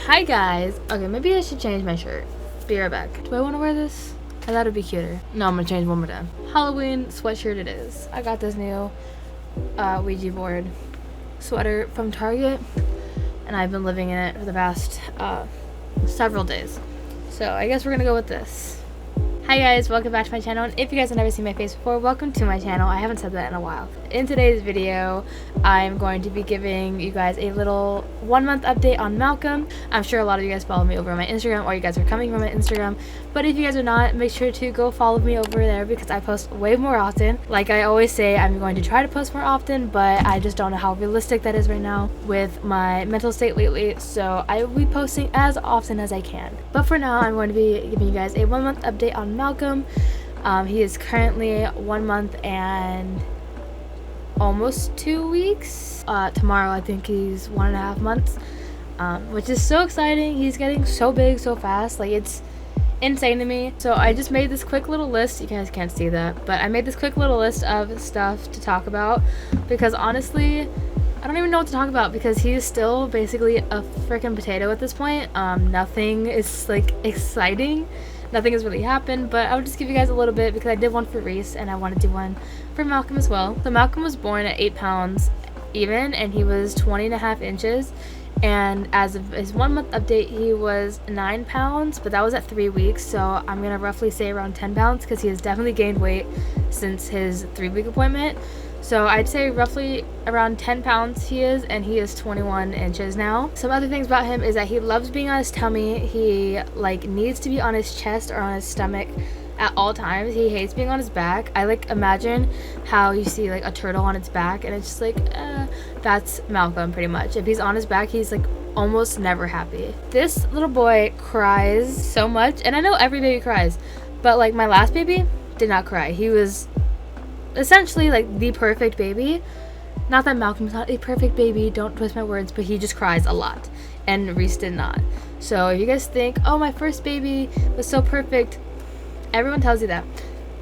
Hi guys. Okay, maybe I should change my shirt. Be right back. Do I want to wear this? I thought it'd be cuter. No, I'm gonna change one more time. Halloween sweatshirt it is. I got this new Ouija board sweater from Target, and I've been living in it for the past several days. So I guess we're gonna go with this. Hi guys, welcome back to my channel, and if you guys have never seen my face before, welcome to my channel. I haven't said that in a while. In today's video, I'm going to be giving you guys a little 1 month update on Malcolm. I'm sure a lot of you guys follow me over on my Instagram, or you guys are coming from my Instagram, but if you guys are not, make sure to go follow me over there because I post way more often. Like I always say, I'm going to try to post more often, but I just don't know how realistic that is right now with my mental state lately, so I will be posting as often as I can. But for now, I'm going to be giving you guys a 1 month update on Malcolm. He is currently 1 month and almost 2 weeks. Tomorrow I think he's 1.5 months, which is so exciting. He's getting so big so fast, like it's insane to me. So I just made this quick little list. You guys can't see that, but I made this quick little list of stuff to talk about because honestly I don't even know what to talk about because he's still basically a freaking potato at this point. Nothing is like exciting. Nothing has really happened, but I'll just give you guys a little bit because I did one for Reese and I want to do one for Malcolm as well. So Malcolm was born at 8 pounds even, and he was 20.5 inches. And as of his 1 month update, he was 9 pounds, but that was at 3 weeks. So I'm going to roughly say around 10 pounds because he has definitely gained weight since his 3-week appointment. So I'd say roughly around 10 pounds he is, and he is 21 inches now. Some other things about him is that he loves being on his tummy. He like needs to be on his chest or on his stomach at all times. He hates being on his back. I like imagine how you see like a turtle on its back, and it's just like that's Malcolm pretty much. If he's on his back, he's like almost never happy. This little boy cries so much, and I know every baby cries, but like my last baby did not cry. He was essentially like the perfect baby. Not that Malcolm's not a perfect baby, don't twist my words, but he just cries a lot, and Reese did not. So if you guys think, oh, my first baby was so perfect, everyone tells you that.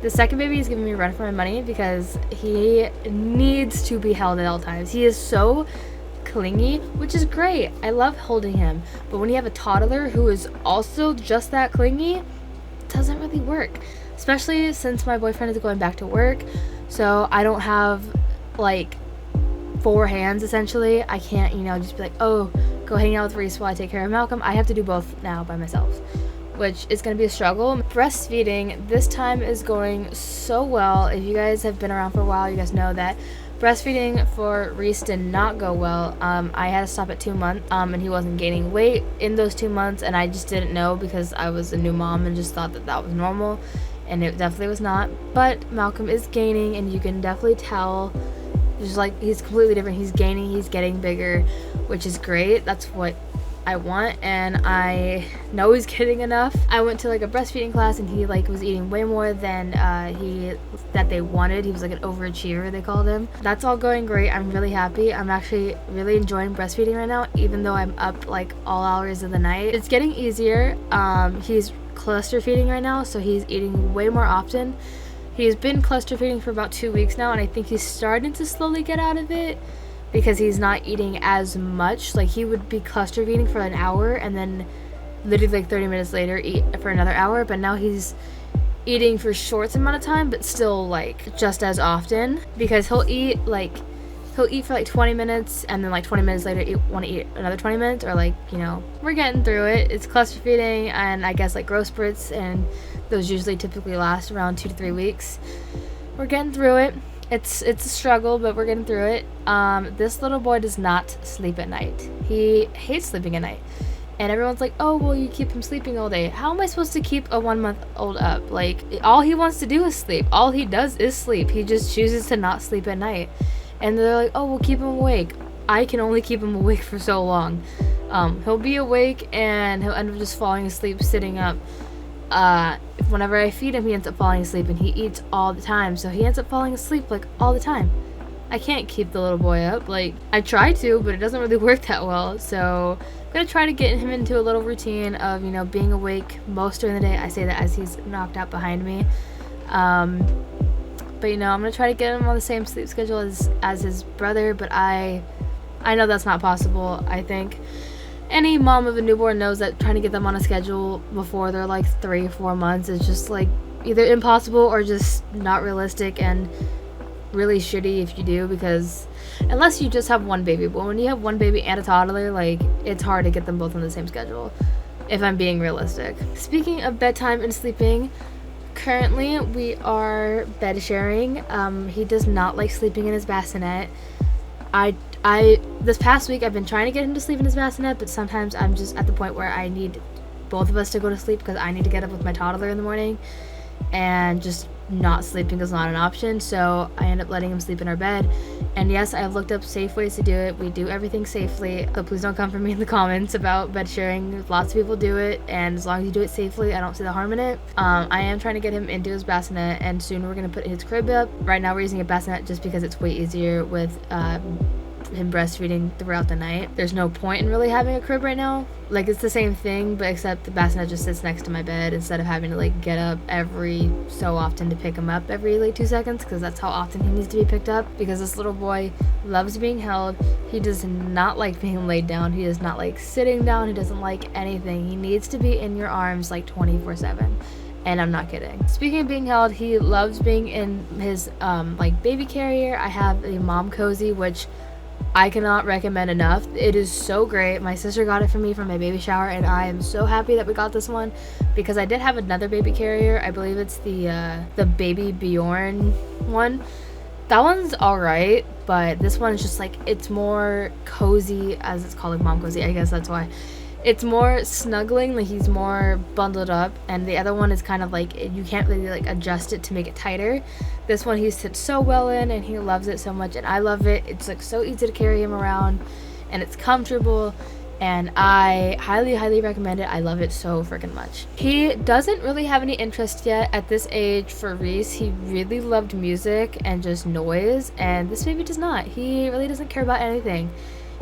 The second baby is giving me a run for my money because he needs to be held at all times. He is so clingy, which is great. I love holding him, but when you have a toddler who is also just that clingy, it doesn't really work, especially since my boyfriend is going back to work. So I don't have like 4 hands essentially. I can't, just be like, oh, go hang out with Reese while I take care of Malcolm. I have to do both now by myself, which is going to be a struggle. Breastfeeding this time is going so well. If you guys have been around for a while, you guys know that breastfeeding for Reese did not go well. I had to stop at 2 months, and he wasn't gaining weight in those 2 months, and I just didn't know because I was a new mom and just thought that that was normal. And it definitely was not. But Malcolm is gaining, and you can definitely tell just like he's completely different. He's gaining, he's getting bigger, which is great. That's what I want, and I know he's getting enough. I went to like a breastfeeding class, and he like was eating way more than that they wanted. He was like an overachiever, they called him. That's all going great. I'm really happy. I'm actually really enjoying breastfeeding right now, even though I'm up like all hours of the night. It's getting easier. He's cluster feeding right now, so he's eating way more often. He's been cluster feeding for about 2 weeks now, and I think he's starting to slowly get out of it because he's not eating as much. Like he would be cluster feeding for an hour and then literally like 30 minutes later eat for another hour, but now he's eating for short amount of time but still like just as often, because he'll eat for like 20 minutes and then like 20 minutes later want to eat another 20 minutes, or like, we're getting through it. It's cluster feeding, and I guess like growth spurts, and those usually typically last around 2 to 3 weeks. We're getting through it. It's a struggle, but we're getting through it. This little boy does not sleep at night. He hates sleeping at night. And everyone's like, oh, well, you keep him sleeping all day. How am I supposed to keep a 1 month old up? Like, all he wants to do is sleep. All he does is sleep. He just chooses to not sleep at night. And they're like, oh, we'll keep him awake. I can only keep him awake for so long. He'll be awake and he'll end up just falling asleep sitting up. Whenever I feed him, he ends up falling asleep, and he eats all the time. So he ends up falling asleep like all the time. I can't keep the little boy up. Like, I try to, but it doesn't really work that well. So I'm going to try to get him into a little routine of, being awake most during the day. I say that as he's knocked out behind me. But I'm gonna try to get him on the same sleep schedule as his brother, but I know that's not possible, I think. Any mom of a newborn knows that trying to get them on a schedule before they're like 3 or 4 months is just like either impossible or just not realistic, and really shitty if you do, because unless you just have one baby. But when you have one baby and a toddler, like, it's hard to get them both on the same schedule, if I'm being realistic. Speaking of bedtime and sleeping, currently we are bed sharing. He does not like sleeping in his bassinet. I this past week I've been trying to get him to sleep in his bassinet, but sometimes I'm just at the point where I need both of us to go to sleep because I need to get up with my toddler in the morning, and just not sleeping is not an option, so I end up letting him sleep in our bed. And yes, I've looked up safe ways to do it. We do everything safely, so please don't come for me in the comments about bed sharing. Lots of people do it, and as long as you do it safely, I don't see the harm in it. I am trying to get him into his bassinet, and soon we're going to put his crib up. Right now we're using a bassinet just because it's way easier with him breastfeeding throughout the night. There's no point in really having a crib right now. Like, it's the same thing, but except the bassinet just sits next to my bed instead of having to like get up every so often to pick him up every like 2 seconds, because that's how often he needs to be picked up. Because this little boy loves being held. He does not like being laid down. He does not like sitting down. He doesn't like anything. He needs to be in your arms like 24/7. And I'm not kidding. Speaking of being held, he loves being in his like baby carrier. I have a mom cozy, which I cannot recommend enough. It is so great. My sister got it for me for my baby shower, and I am so happy that we got this one, because I did have another baby carrier. I believe it's the Baby Bjorn one. That one's alright, but this one is just like, it's more cozy, as it's called, like mom cozy. I guess that's why. It's more snuggling, like he's more bundled up, and the other one is kind of like, you can't really like adjust it to make it tighter. This one he sits so well in, and he loves it so much, and I love it. It's like so easy to carry him around, and it's comfortable, and I highly recommend it. I love it so freaking much. He doesn't really have any interest yet at this age for Reese. He really loved music and just noise, and this baby does not. He really doesn't care about anything.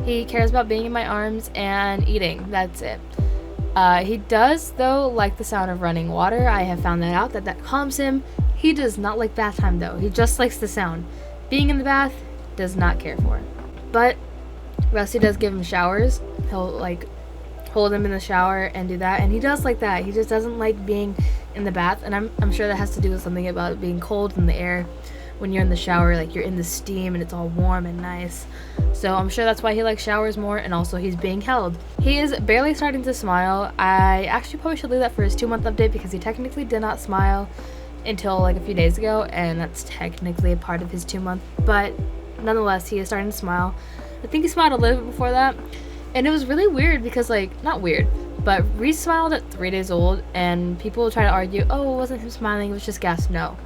He cares about being in my arms and eating. That's it. He does, though, like the sound of running water. I have found that out, that calms him. He does not like bath time, though. He just likes the sound. Being in the bath, does not care for. But Rusty does give him showers. He'll, like, hold him in the shower and do that. And he does like that. He just doesn't like being in the bath. And I'm sure that has to do with something about it being cold in the air. When you're in the shower, like, you're in the steam and it's all warm and nice. So I'm sure that's why he likes showers more, and also he's being held. He is barely starting to smile. I actually probably should leave that for his 2-month update, because he technically did not smile until like a few days ago, and that's technically a part of his 2-month, but nonetheless, he is starting to smile. I think he smiled a little bit before that, and it was really weird because, like, not weird, but Reese smiled at 3 days old, and people try to argue, oh, it wasn't him smiling, it was just gas. No.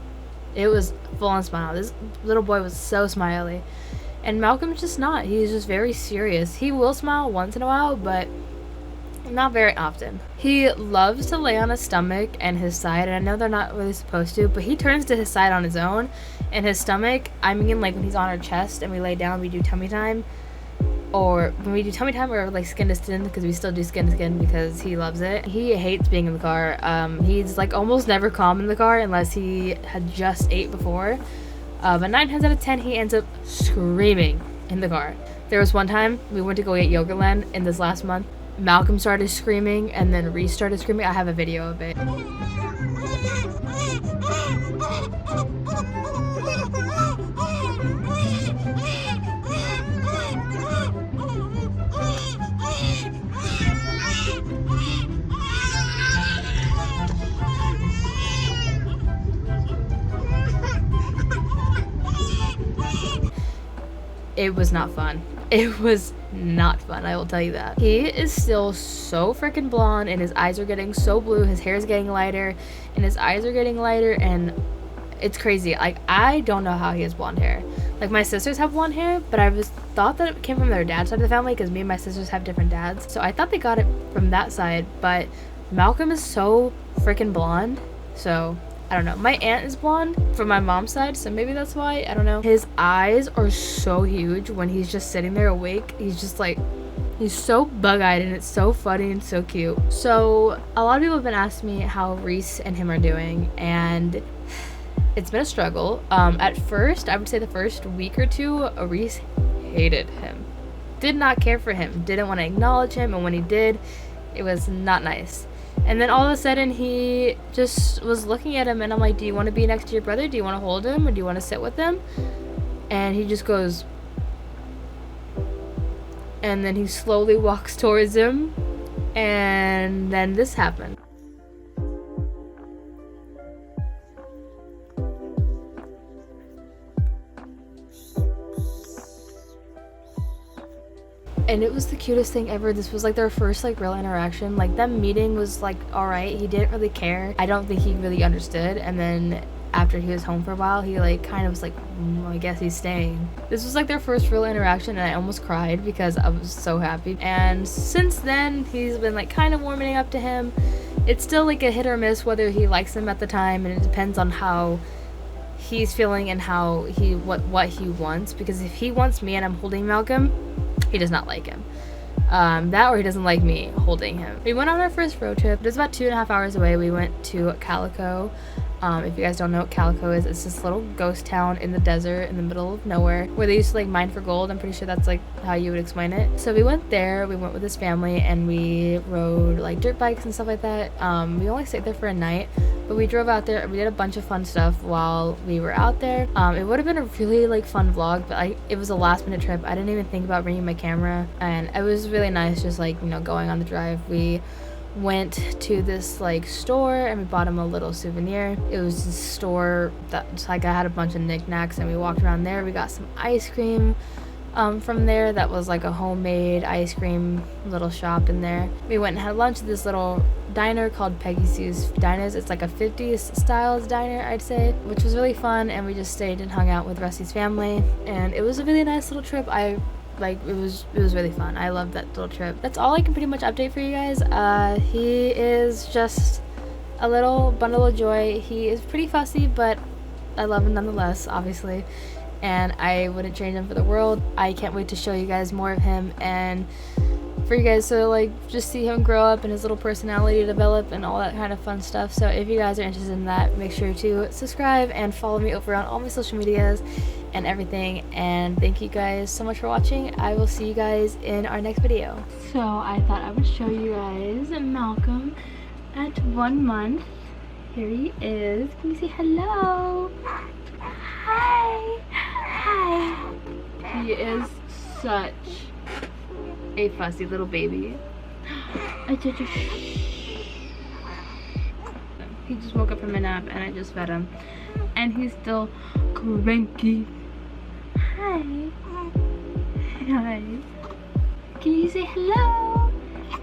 It was full-on smile. This little boy was so smiley. And Malcolm's just not. He's just very serious. He will smile once in a while, but not very often. He loves to lay on his stomach and his side, and I know they're not really supposed to, but he turns to his side on his own. And his stomach, I mean, like when he's on our chest and we lay down, we do tummy time. Or when we do tummy time, or like skin to skin, because we still do skin to skin because he loves it. He hates being in the car. He's like almost never calm in the car unless he had just ate before. But 9 times out of 10, he ends up screaming in the car. There was one time we went to go eat Yogurtland in this last month. Malcolm started screaming, and then Reese started screaming. I have a video of it. It was not fun. It was not fun, I will tell you that. He is still so freaking blonde, and his eyes are getting so blue. His hair is getting lighter, and his eyes are getting lighter, and it's crazy. Like, I don't know how he has blonde hair. Like, my sisters have blonde hair, but I thought that it came from their dad's side of the family, because me and my sisters have different dads. So I thought they got it from that side, but Malcolm is so freaking blonde, so I don't know. My aunt is blonde from my mom's side, so maybe that's why. I don't know. His eyes are so huge when he's just sitting there awake. He's just like, he's so bug-eyed, and it's so funny and so cute. So a lot of people have been asking me how Reese and him are doing, and it's been a struggle. At first, I would say the first week or two, Reese hated him. did not care for him, didn't want to acknowledge him, and when he did, it was not nice. And then all of a sudden he just was looking at him, and I'm like, do you want to be next to your brother? Do you want to hold him, or do you want to sit with him? And he just goes, and then he slowly walks towards him, and then this happened. And it was the cutest thing ever. This was like their first like real interaction. Like that meeting was like alright. He didn't really care. I don't think he really understood. And then after he was home for a while, he like kind of was like, I guess he's staying. This was like their first real interaction, and I almost cried because I was so happy. And since then, he's been like kind of warming up to him. It's still like a hit or miss whether he likes him at the time, and it depends on how he's feeling and how what he wants. Because if he wants me and I'm holding Malcolm, he does not like him. That or he doesn't like me holding him. We went on our first road trip. It was about 2.5 hours away. We went to Calico. If you guys don't know what Calico is, it's this little ghost town in the desert in the middle of nowhere where they used to like mine for gold. I'm pretty sure that's like how you would explain it. So we went there. We went with his family and we rode like dirt bikes and stuff like that. We only stayed there for a night, but we drove out there and we did a bunch of fun stuff while we were out there. It would have been a really like fun vlog, but it was a last minute trip. I didn't even think about bringing my camera, and it was really nice just like, you know, going on the drive. We went to this like store and we bought him a little souvenir. It was this store that's like I had a bunch of knickknacks, and we walked around there. We got some ice cream from there. That was like a homemade ice cream little shop in there. We went and had lunch at this little diner called Peggy Sue's Diners. It's like a 50s styles diner, I'd say, which was really fun. And we just stayed and hung out with Rusty's family, and it was a really nice little trip. It was really fun. I loved that little trip. That's all I can pretty much update for you guys. He is just a little bundle of joy. He is pretty fussy, but I love him nonetheless, obviously, and I wouldn't change him for the world. I can't wait to show you guys more of him, and for you guys to like just see him grow up and his little personality develop and all that kind of fun stuff. So if you guys are interested in that, make sure to subscribe and follow me over on all my social medias and everything. And thank you guys so much for watching. I will see you guys in our next video. So I thought I would show you guys Malcolm at 1 month. Here he is. Can you say hello? Hi. Hi. He is such a fussy little baby. He just woke up from a nap and I just fed him, and he's still cranky. Hi. Hi. Can you say hello?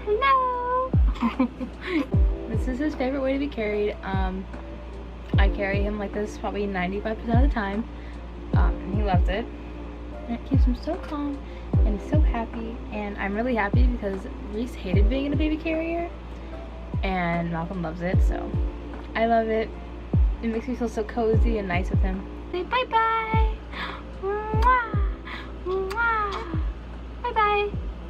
Hello. This is his favorite way to be carried. I carry him like this probably 95% of the time, and he loves it. And it keeps him so calm and so happy, and I'm really happy because Reese hated being in a baby carrier and Malcolm loves it, so I love it. It makes me feel so cozy and nice with him. Say bye bye. Mwah. Mwah. Bye bye.